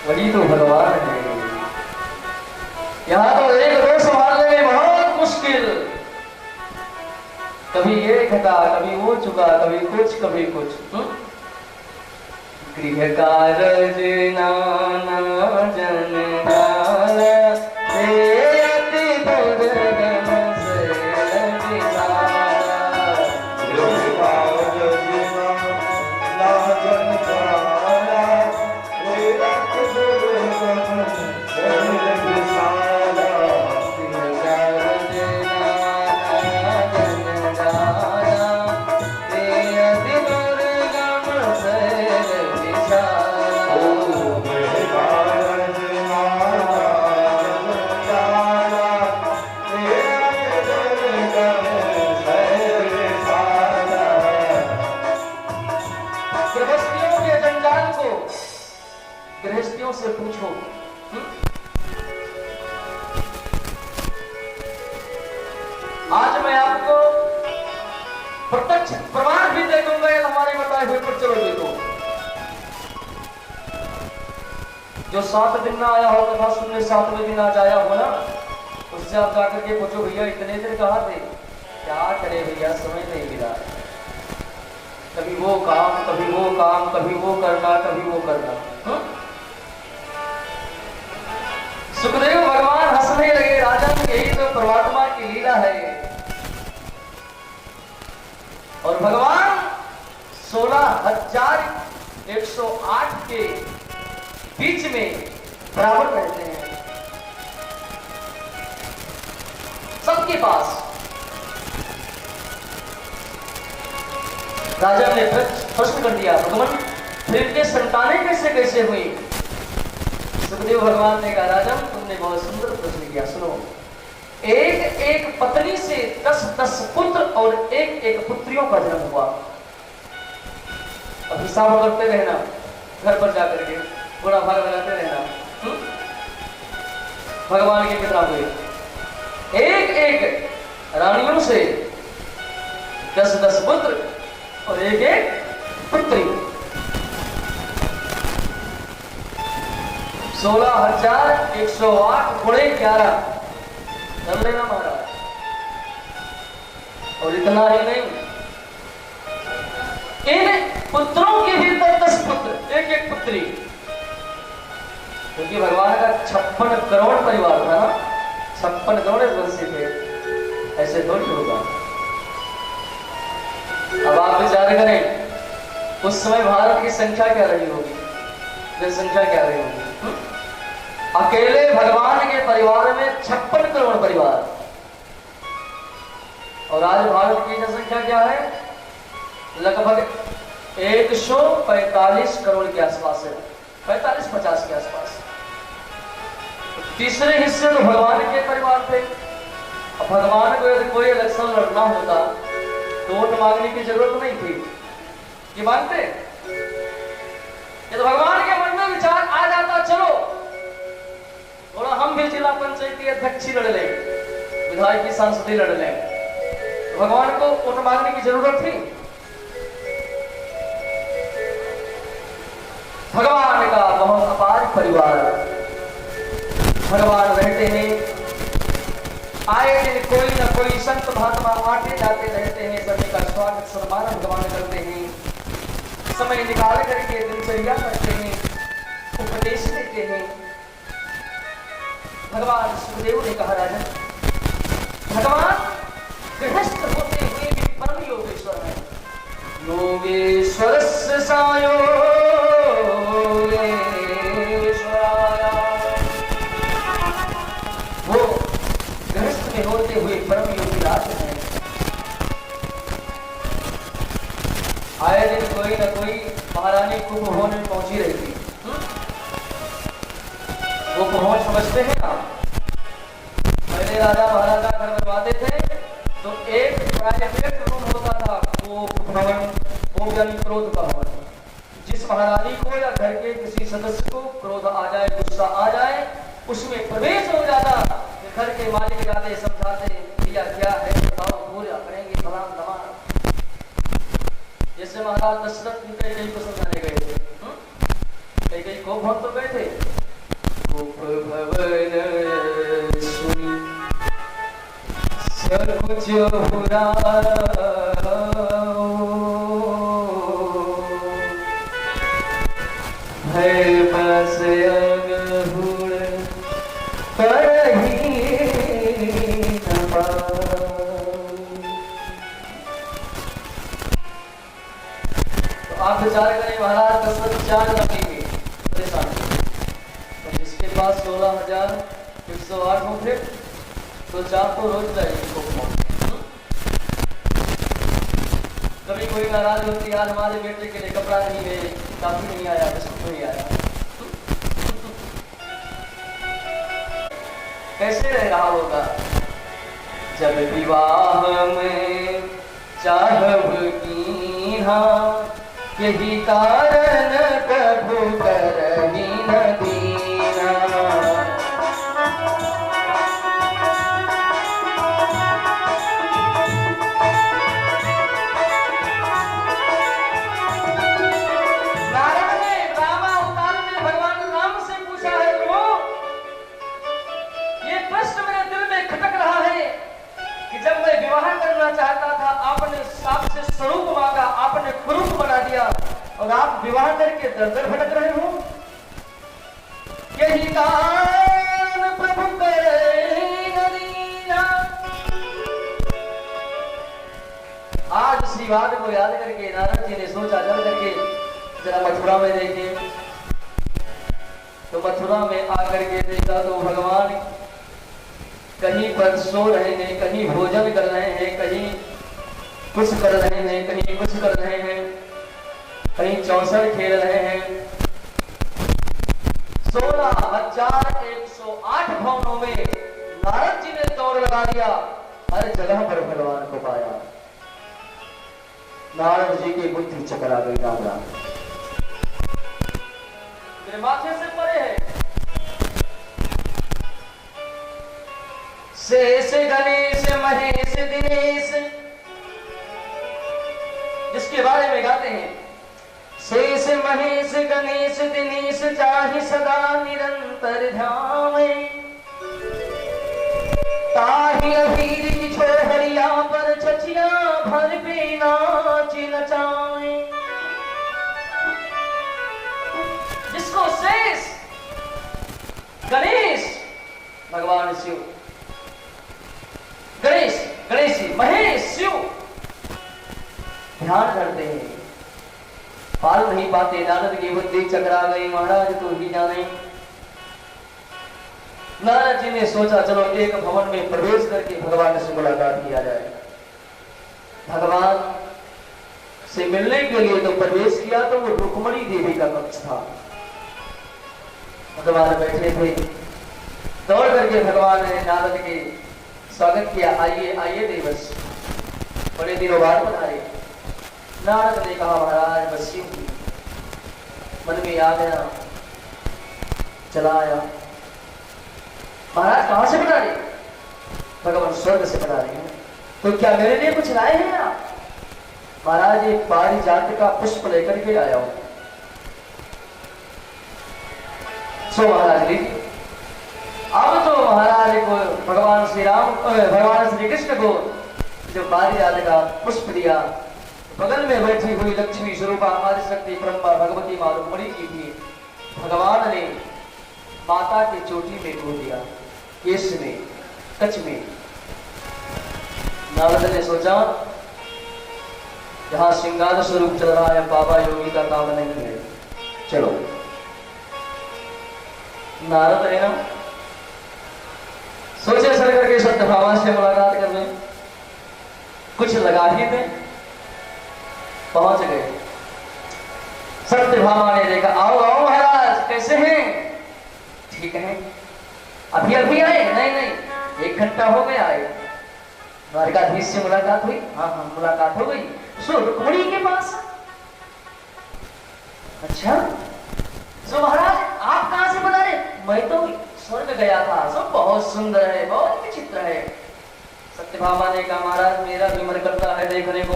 वही तो भगवान है। यहाँ तो एक दो संभालने में बहुत मुश्किल, कभी ये घटा कभी वो चुका, कभी कुछ गृह कारज नाना जन जाना, गृहस्थियों से पूछो। आज मैं आपको प्रत्यक्ष प्रमाण भी दे दूंगा, ये हमारे बताए हुए पर चलो देखो। जो 7 दिन ना आया हो कथा सुनने, 7वें दिन आज आया हो ना, उससे आप जाकर के पूछो भैया इतने दिन कहाँ थे, क्या करे भैया समय नहीं मिला, कभी वो काम कभी वो काम, कभी वो करना कभी वो करना। सुखदेव भगवान हंसने लगे, राजन यही तो परमात्मा की लीला है। और भगवान 16,108 के बीच में बराबर रहते हैं सबके पास। राजा ने प्रश्न कर दिया, भगवान फिर इनके संतानें कैसे कैसे हुई? सुखदेव भगवान ने कहा, राजन तुमने बहुत सुंदर प्रश्न किया, सुनो। एक एक पत्नी से 10-10 पुत्र और एक एक पुत्रियों का जन्म हुआ। अब हिसाब करते रहना, घर पर जाकर के पूरा भाग लगाते रहना। भगवान के कितना हुए? एक एक रानियों से 10-10 पुत्र और एक एक पुत्री। 16,108 गुणे 11 कर लेना महाराज। और इतना ही नहीं, इन पुत्रों के भी 10-10 पुत्र, एक एक पुत्री, क्योंकि भगवान का 56 करोड़ परिवार था ना, 56 करोड़ वंशी थे, ऐसे थोड़ी होगा। अब आप विचार करें, उस समय भारत की संख्या क्या रही होगी, जनसंख्या क्या रही होगी? अकेले भगवान के परिवार में 56 करोड़ परिवार, और आज भारत की जनसंख्या क्या है? लगभग 145 करोड़ के आसपास है, 45-50 के आसपास। तीसरे हिस्से तो भगवान के परिवार थे। अब भगवान को यदि कोई इलेक्शन लड़ना होता तो वोट मांगने की जरूरत नहीं थी, ये मानते? ये तो भगवान के मन में विचार आ जाता, चलो थोड़ा हम भी जिला पंचायती अध्यक्ष लड़ लें, विधायक की सांसदी लड़ लें, तो भगवान को वोट मांगने की जरूरत थी? भगवान का बहुत अपार परिवार, भगवान रहते हैं, आए दिन कोई न कोई संत महात्मा आते जाते रहते हैं, सभी का स्वागत सम्मान भगवान करते हैं, समय निकाल करके दिनचर्या करते हैं, उपदेश देते हैं। भगवान सुखदेव ने कहा, राजन भगवान गृहस्थ होते हुए भी परम योगेश्वर है। योगेश्वरस्य सायो वो गृहस्थ में होते हुए परम योगी राज है। आए दिन कोई न कोई महारानी कुंभ में पहुंची रहती। वो कुंभ समझते हैं ना, पहले राजा महाराजा घर बनवाते थे तो एक प्राइवेट रूम होता था, वो भवन, वो यानी क्रोध का भवन। जिस महारानी को या घर के किसी सदस्य को क्रोध आ जाए, गुस्सा आ जाए, उसमें प्रवेश हो जाता। घर के मालिक जाते समझाते, भैया क्या है बताओ, पूरा करेंगे फलान धमान। जैसे महाराज दशरथ कैकेयी को समझाने गए थे, कैकेयी को बहुत तो गए थे, सब कुछ बुरा है बस अनहुड़ पर ही न पाऊं। तो आप विचार करें महाराज 10,000 लगेंगे परेशानी, तो जिसके पास 16,108 हो फिर तो 4 तो रोज जाएगी। कभी कोई नाराज होती यार हमारे बेटे के लिए कपड़ा नहीं है, काफी नहीं आया, बिस्कुट नहीं आया, कैसे रह रहा होगा। जब विवाह में चाहब कीन्हा यही कारण प्रभु करही न दीना। चाहता था आपने आपसे स्वरूप मांगा, आपने कुरूप बना दिया और आप विवाह करके दर दर भटक रहे हो। यही कारण प्रभु करे न दीना। आज उसी बात को याद करके नारद जी ने सोचा चल करके जरा मथुरा में देखें। तो मथुरा में आकर के देखा तो भगवान कहीं पर सो रहे हैं, कहीं भोजन कर रहे हैं, कहीं कुछ कर रहे हैं, कहीं कुछ कर रहे हैं, कहीं चौसर खेल रहे हैं। 16,108 भवनों में नारद जी ने दौड़ लगा दिया, हर जगह पर भगवान को पाया। नारद जी की बुद्धि चकरा गई। नारद मेरे माथे से परे है। शेष गणेश महेश दिनेश, जिसके बारे में गाते हैं, शेष महेश गणेश दिनेश चाहि सदा निरंतर ध्यावे। ताहि अहीर की छोहरिया पर छछिया भर पे नाच नचाए। जिसको शेष गणेश भगवान शिव, गणेश गणेश जी महेश शिव ध्यान करते हैं, पाल नहीं पाते। नारद की बुद्धि चकरा गई। महाराज तो ही जाने। नारद जी ने सोचा चलो एक भवन में प्रवेश करके भगवान से मुलाकात किया जाए। भगवान से मिलने के लिए तो प्रवेश किया तो वो रुक्मणी देवी का कक्ष था। भगवान बैठे थे। दौड़ करके भगवान ने नारद के स्वागत किया। आइए आइए देवस, बड़े दिनों बाद पधारे। नारद ने कहा महाराज बस मन में याद है ना, चला आया। महाराज कहां से पधारे? भगवान स्वर्ग से पधारे हैं। तो क्या मेरे लिए कुछ लाए हैं आप? महाराज एक पारिजात का पुष्प लेकर के आया हूं। सो महाराज लीजिए। अब तो महाराज को भगवान श्री कृष्ण को जो पारिजात का पुष्प दिया, बगल में बैठी हुई लक्ष्मी स्वरूपा आदिशक्ति ब्रह्मा भगवती माँ रुक्मिणी जी थी। भगवान ने माता की चोटी में खो दिया, केस में, कच में। नारद ने सोचा जहां श्रृंगार स्वरूप चल रहा है बाबा योगी का काम नहीं है, चलो। नारद है ना, सोचे सर करके सत्यभामा से मुलाकात कर लें, कुछ लगा ही थे। पहुंच गए। सत्यभामा ने देखा, आओ आओ महाराज, कैसे हैं? ठीक है। अभी अभी आए? नहीं नहीं, 1 घंटा हो गया आए। द्वारकाधीश से मुलाकात हुई? हाँ हाँ मुलाकात हो गई। सो रुक्मिणी के पास? अच्छा। सो महाराज आप कहां से पधारे? मैं तो स्वर्ग गया था, सब बहुत सुंदर है, बहुत विचित्र है। सत्यभामा ने कहा महाराज मेरा भी मन करता है देखने को।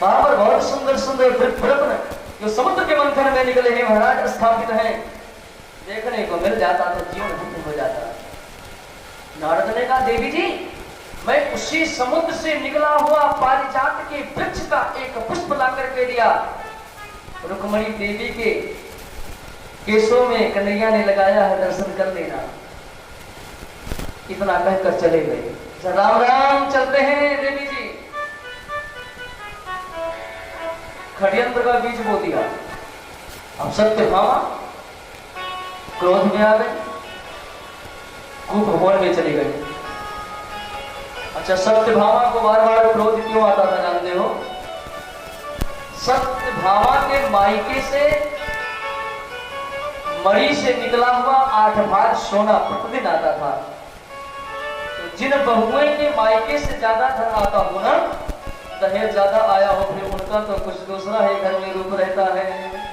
वहां पर बहुत सुंदर सुंदर रत्न जो समुद्र के मंथन में निकले हैं महाराज स्थापित हैं, देखने को मिल जाता तो जीवन धन्य हो जाता। नारद ने कहा देवी जी, मैं उसी समुद्र से निकला हुआ पारिजात के वृक्ष का एक पुष्प ला करके दिया। रुक्मणी देवी के केशों में कन्हैया ने लगाया है, दर्शन कर लेना। इतना कहकर चले गए। राम राम चलते हैं देवी जी। षड्यंत्र का बीज बो दिया। अब सत्यभामा क्रोध में आ गए, कुभवन में चली गई। अच्छा, सत्यभामा को बार बार क्रोध क्यों आता था जानते हो? सत्यभामा के मायके से मणि से निकला हुआ 8 भाग सोना प्रतिदिन आता था। तो जिन बहुएं के मायके से ज्यादा धन आता हो ना, दहेज ज्यादा आया हो, फिर उनका तो कुछ दूसरा है, घर में रूप रहता है।